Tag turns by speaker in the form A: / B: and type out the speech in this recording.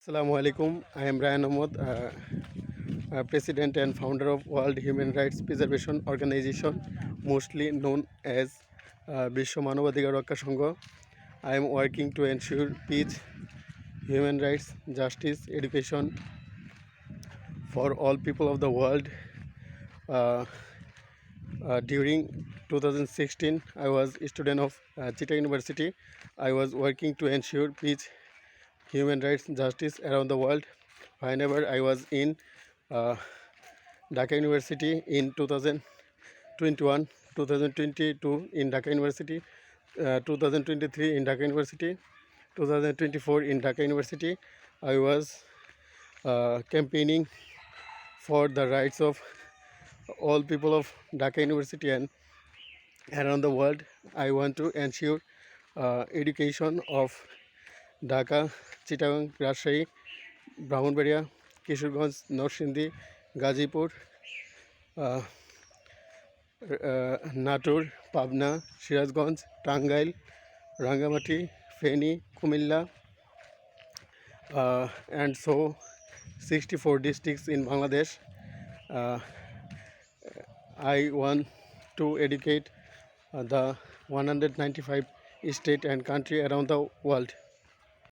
A: Assalamu alaikum. I am Ryan Ahmed, President and founder of World Human Rights Preservation Organization, mostly known as Bishwa Manabadhikar Raksha Sangha. I am working to ensure peace, human rights, justice, education for all people of the world. Uh, During 2016, I was a student of Chita University. I was working to ensure peace, human rights, justice around the world. Whenever I was in uh, Dhaka University in 2021, 2022 in Dhaka University, 2023 in Dhaka University, 2024 in Dhaka University, I was campaigning for the rights of all people of Dhaka University and around the world. I want to ensure education of Dhaka, Chittagong, Rajshahi, Brahmanbaria, Kishorganj, Norsindi, Gazipur, uh, Natore, Pabna, Sirajganj, Tangail, Rangamati, Feni, Comilla, and so 64 districts in Bangladesh. Uh, I want to educate the 195 state and country around the world.